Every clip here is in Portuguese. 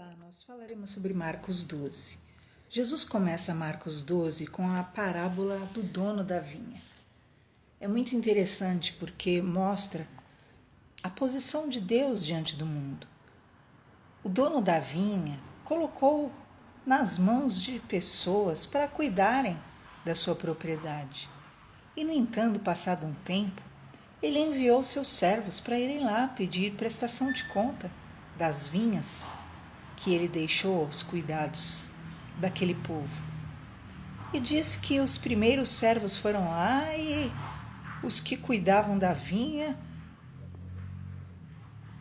Olá, nós falaremos sobre Marcos 12. Jesus começa Marcos 12 com a parábola do dono da vinha. É muito interessante porque mostra a posição de Deus diante do mundo. O dono da vinha colocou nas mãos de pessoas para cuidarem da sua propriedade. E, no entanto, passado um tempo, ele enviou seus servos para irem lá pedir prestação de conta das vinhas que ele deixou aos cuidados daquele povo. E diz que os primeiros servos foram lá e os que cuidavam da vinha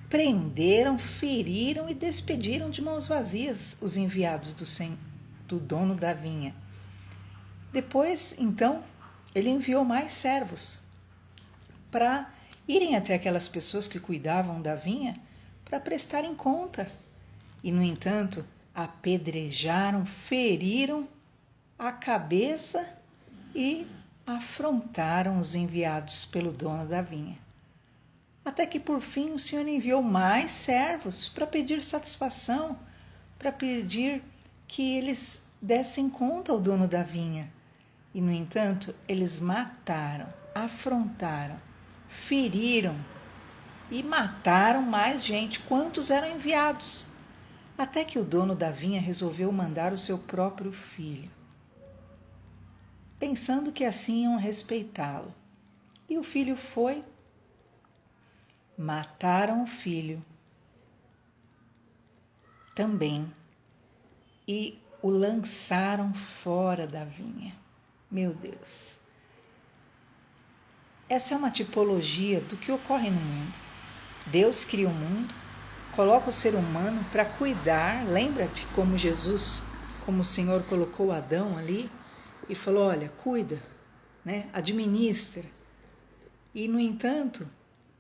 prenderam, feriram e despediram de mãos vazias os enviados do dono da vinha. Depois, então, ele enviou mais servos para irem até aquelas pessoas que cuidavam da vinha para prestarem conta. E, no entanto, apedrejaram, feriram a cabeça e afrontaram os enviados pelo dono da vinha. Até que, por fim, o Senhor enviou mais servos para pedir satisfação, para pedir que eles dessem conta ao dono da vinha. E, no entanto, eles mataram, afrontaram, feriram e mataram mais gente, quantos eram enviados. Até que o dono da vinha resolveu mandar o seu próprio filho, pensando que assim iam respeitá-lo. E o filho foi, mataram o filho também e o lançaram fora da vinha. Meu Deus! Essa é uma tipologia do que ocorre no mundo. Deus cria o mundo, coloca o ser humano para cuidar. Lembra-te como Jesus, como o Senhor colocou Adão ali e falou, olha, cuida, né? Administra. E, no entanto,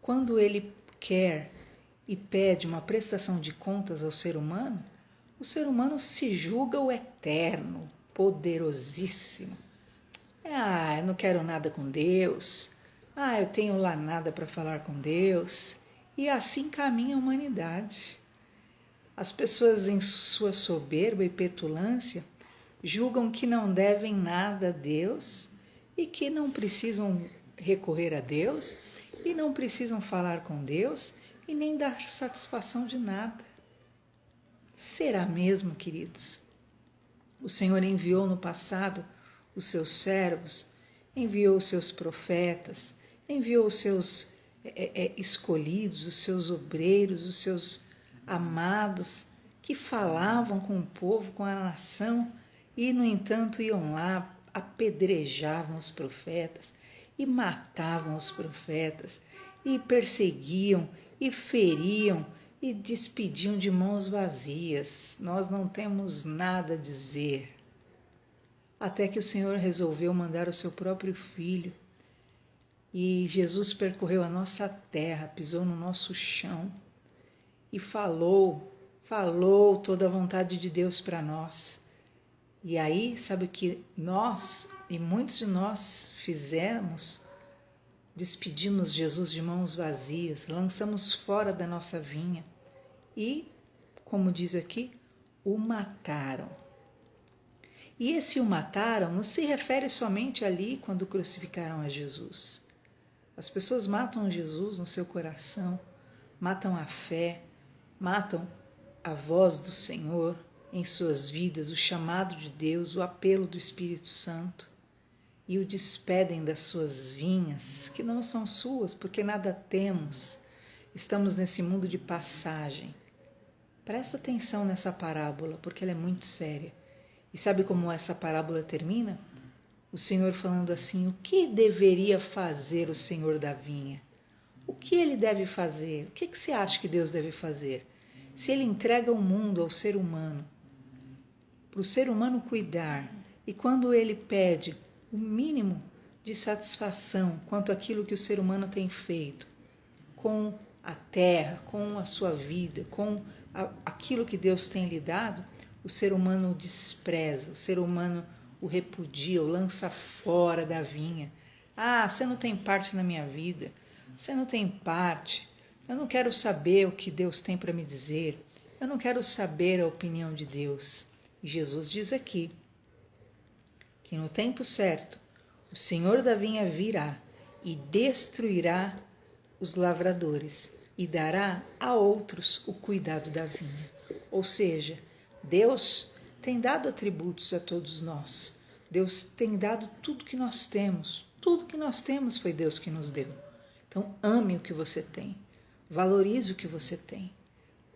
quando ele quer e pede uma prestação de contas ao ser humano, o ser humano se julga o eterno, poderosíssimo. Eu não quero nada com Deus. Eu tenho lá nada para falar com Deus. E assim caminha a humanidade. As pessoas, em sua soberba e petulância, julgam que não devem nada a Deus e que não precisam recorrer a Deus e não precisam falar com Deus e nem dar satisfação de nada. Será mesmo, queridos? O Senhor enviou no passado os seus servos, enviou os seus profetas, enviou os seus escolhidos, os seus obreiros, os seus amados, que falavam com o povo, com a nação, e, no entanto, iam lá, apedrejavam os profetas, e matavam os profetas, e perseguiam, e feriam, e despediam de mãos vazias. Nós não temos nada a dizer. Até que o Senhor resolveu mandar o seu próprio Filho, e Jesus percorreu a nossa terra, pisou no nosso chão e falou toda a vontade de Deus para nós. E aí, sabe o que nós e muitos de nós fizemos? Despedimos Jesus de mãos vazias, lançamos fora da nossa vinha e, como diz aqui, o mataram. E esse o mataram não se refere somente ali quando crucificaram a Jesus. As pessoas matam Jesus no seu coração, matam a fé, matam a voz do Senhor em suas vidas, o chamado de Deus, o apelo do Espírito Santo, e o despedem das suas vinhas, que não são suas, porque nada temos. Estamos nesse mundo de passagem. Presta atenção nessa parábola, porque ela é muito séria. E sabe como essa parábola termina? O Senhor falando assim, o que deveria fazer o Senhor da vinha? O que ele deve fazer? O que você acha que Deus deve fazer? Se ele entrega o mundo ao ser humano, para o ser humano cuidar, e quando ele pede o mínimo de satisfação quanto àquilo que o ser humano tem feito, com a terra, com a sua vida, com aquilo que Deus tem lhe dado, o ser humano o despreza, o ser humano o repudia, o lança fora da vinha. Você não tem parte na minha vida, você não tem parte, eu não quero saber o que Deus tem para me dizer, Eu não quero saber a opinião de Deus. E Jesus diz aqui que no tempo certo o Senhor da vinha virá e destruirá os lavradores e dará a outros o cuidado da vinha. Ou seja, Deus tem dado atributos a todos nós. Deus tem dado tudo que nós temos. Tudo que nós temos foi Deus que nos deu. Então ame o que você tem. Valorize o que você tem.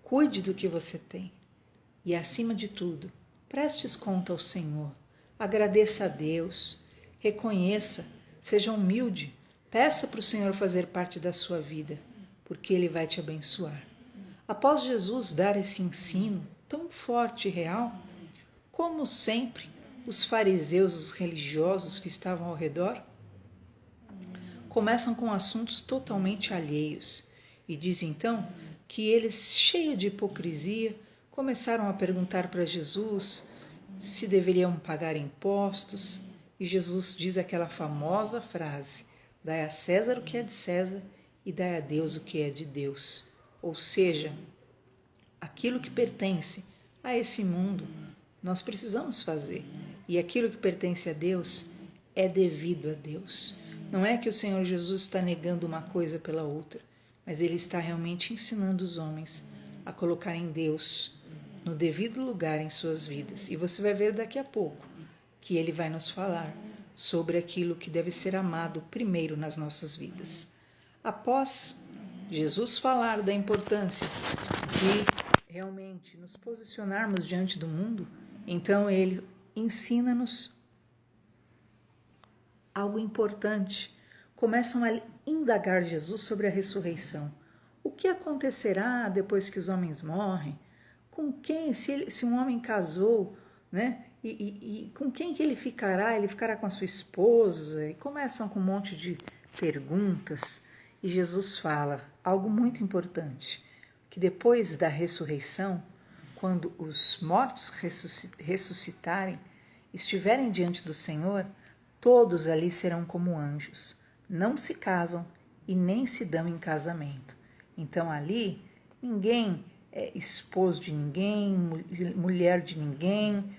Cuide do que você tem. E acima de tudo, prestes conta ao Senhor. Agradeça a Deus. Reconheça. Seja humilde. Peça para o Senhor fazer parte da sua vida, porque Ele vai te abençoar. Após Jesus dar esse ensino tão forte e real, como sempre, os fariseus, os religiosos que estavam ao redor, começam com assuntos totalmente alheios e diz então que eles, cheios de hipocrisia, começaram a perguntar para Jesus se deveriam pagar impostos, e Jesus diz aquela famosa frase: dai a César o que é de César e dai a Deus o que é de Deus. Ou seja, aquilo que pertence a esse mundo nós precisamos fazer, e aquilo que pertence a Deus é devido a Deus. Não é que o Senhor Jesus está negando uma coisa pela outra, mas Ele está realmente ensinando os homens a colocarem Deus no devido lugar em suas vidas. E você vai ver daqui a pouco que Ele vai nos falar sobre aquilo que deve ser amado primeiro nas nossas vidas. Após Jesus falar da importância de realmente nos posicionarmos diante do mundo, então Ele ensina-nos algo importante. Começam a indagar Jesus sobre a ressurreição. O que acontecerá depois que os homens morrem? Com quem, se um homem casou, né? E com quem que ele ficará? Ele ficará com a sua esposa? E começam com um monte de perguntas. E Jesus fala algo muito importante, que depois da ressurreição, quando os mortos ressuscitarem, estiverem diante do Senhor, todos ali serão como anjos, não se casam e nem se dão em casamento. Então ali ninguém é esposo de ninguém, mulher de ninguém,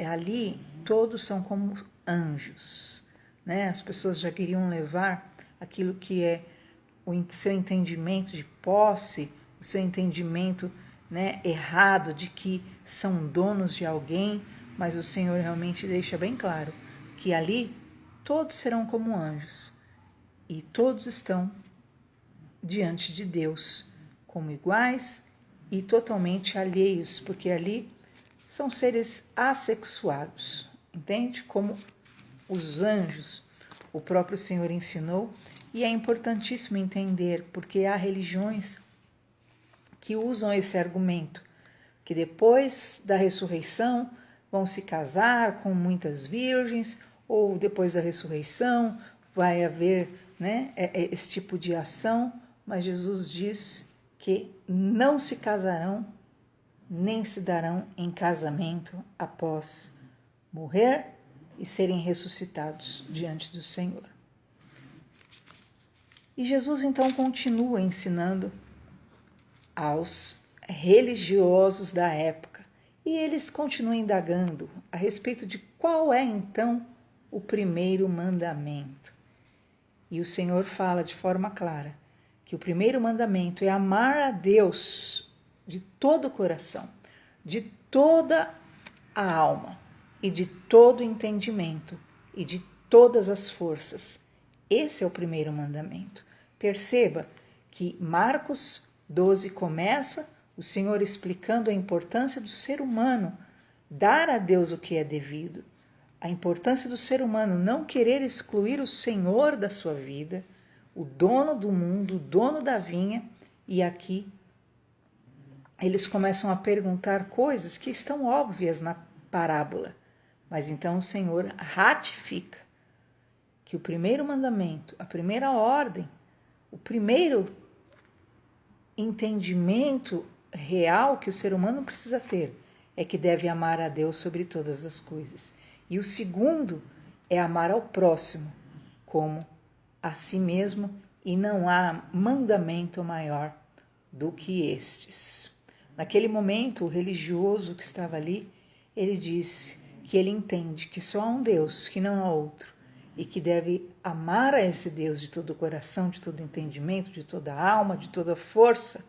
ali todos são como anjos, né? As pessoas já queriam levar aquilo que é o seu entendimento de posse, o seu entendimento, né, errado de que são donos de alguém, mas o Senhor realmente deixa bem claro que ali todos serão como anjos e todos estão diante de Deus como iguais e totalmente alheios, porque ali são seres assexuados, entende? Como os anjos, o próprio Senhor ensinou, e é importantíssimo entender, porque há religiões que usam esse argumento, que depois da ressurreição vão se casar com muitas virgens, ou depois da ressurreição vai haver, né, esse tipo de ação, mas Jesus diz que não se casarão, nem se darão em casamento após morrer e serem ressuscitados diante do Senhor. E Jesus então continua ensinando aos religiosos da época, e eles continuam indagando a respeito de qual é então o primeiro mandamento. E o Senhor fala de forma clara que o primeiro mandamento é amar a Deus de todo o coração, de toda a alma e de todo o entendimento e de todas as forças. Esse é o primeiro mandamento. Perceba que Marcos 12 começa o Senhor explicando a importância do ser humano dar a Deus o que é devido, a importância do ser humano não querer excluir o Senhor da sua vida, o dono do mundo, o dono da vinha, e aqui eles começam a perguntar coisas que estão óbvias na parábola, mas então o Senhor ratifica que o primeiro mandamento, a primeira ordem, o primeiro entendimento real que o ser humano precisa ter é que deve amar a Deus sobre todas as coisas. E o segundo é amar ao próximo como a si mesmo, e não há mandamento maior do que estes. Naquele momento, o religioso que estava ali, ele disse que ele entende que só há um Deus, que não há outro, e que deve amar a esse Deus de todo o coração, de todo entendimento, de toda a alma, de toda a força.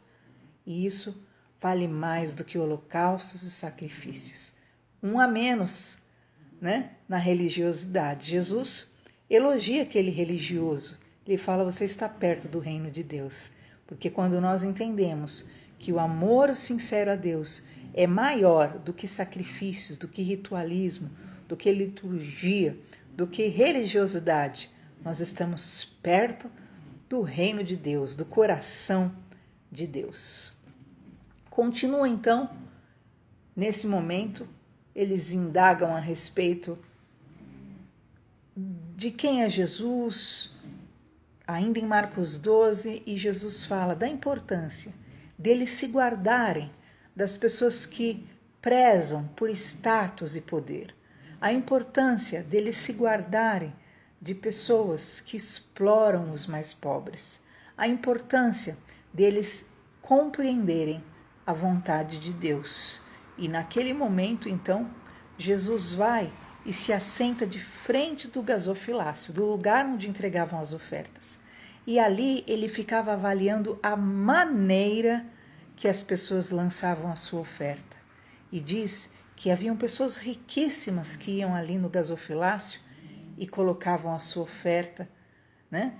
E isso vale mais do que holocaustos e sacrifícios. Um a menos, né, na religiosidade. Jesus elogia aquele religioso. Ele fala, você está perto do reino de Deus. Porque quando nós entendemos que o amor sincero a Deus é maior do que sacrifícios, do que ritualismo, do que liturgia, do que religiosidade, nós estamos perto do reino de Deus, do coração de Deus. Continua então, nesse momento, eles indagam a respeito de quem é Jesus, ainda em Marcos 12, e Jesus fala da importância deles se guardarem das pessoas que prezam por status e poder, a importância deles se guardarem de pessoas que exploram os mais pobres, a importância deles compreenderem a vontade de Deus. E naquele momento, então, Jesus vai e se assenta de frente do gasofilácio, do lugar onde entregavam as ofertas. E ali ele ficava avaliando a maneira que as pessoas lançavam a sua oferta. E diz que haviam pessoas riquíssimas que iam ali no gasofilácio e colocavam a sua oferta, né?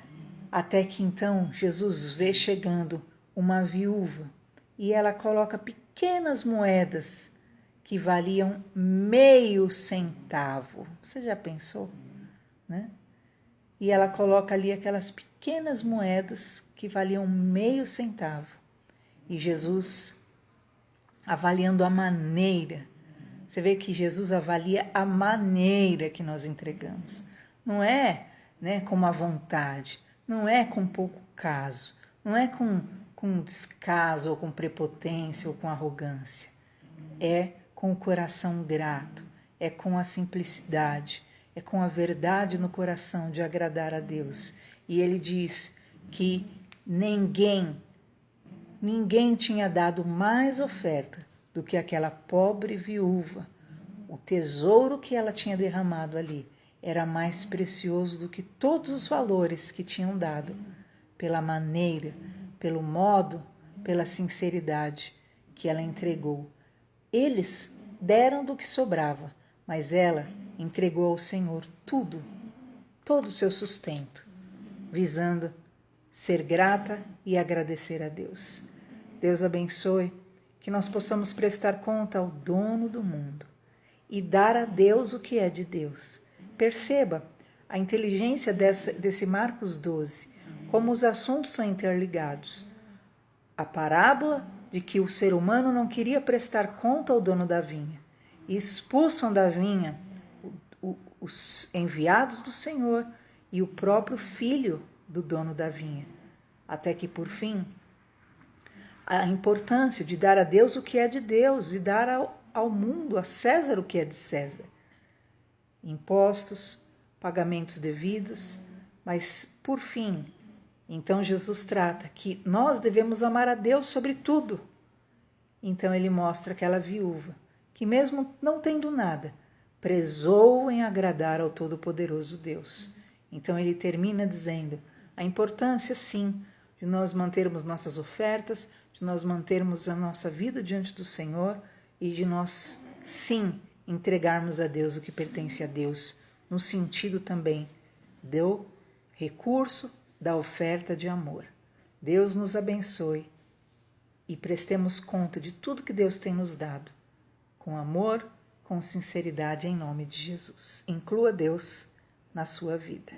Até que então Jesus vê chegando uma viúva e ela coloca pequenas moedas que valiam meio centavo. Você já pensou, né? E ela coloca ali aquelas pequenas moedas que valiam meio centavo. E Jesus, avaliando a maneira, você vê que Jesus avalia a maneira que nós entregamos. Não é, né, com uma vontade, não é com pouco caso, não é com descaso ou com prepotência ou com arrogância. É com o coração grato, é com a simplicidade, é com a verdade no coração de agradar a Deus. E ele diz que ninguém tinha dado mais oferta do que aquela pobre viúva. O tesouro que ela tinha derramado ali era mais precioso do que todos os valores que tinham dado, pela maneira, pelo modo, pela sinceridade que ela entregou. Eles deram do que sobrava, mas ela entregou ao Senhor tudo, todo o seu sustento, visando ser grata e agradecer a Deus. Deus abençoe, que nós possamos prestar conta ao dono do mundo e dar a Deus o que é de Deus. Perceba a inteligência desse Marcos 12, como os assuntos são interligados. A parábola de que o ser humano não queria prestar conta ao dono da vinha e expulsam da vinha os enviados do Senhor e o próprio filho do dono da vinha, até que por fim a importância de dar a Deus o que é de Deus e dar ao mundo, a César, o que é de César. Impostos, pagamentos devidos, mas por fim, então Jesus trata que nós devemos amar a Deus sobre tudo. Então ele mostra aquela viúva que mesmo não tendo nada, prezou em agradar ao Todo-Poderoso Deus. Então ele termina dizendo a importância sim de nós mantermos nossas ofertas, de nós mantermos a nossa vida diante do Senhor e de nós sim entregarmos a Deus o que pertence a Deus, no sentido também do recurso da oferta de amor. Deus nos abençoe e prestemos conta de tudo que Deus tem nos dado, com amor, com sinceridade, em nome de Jesus. Inclua Deus na sua vida.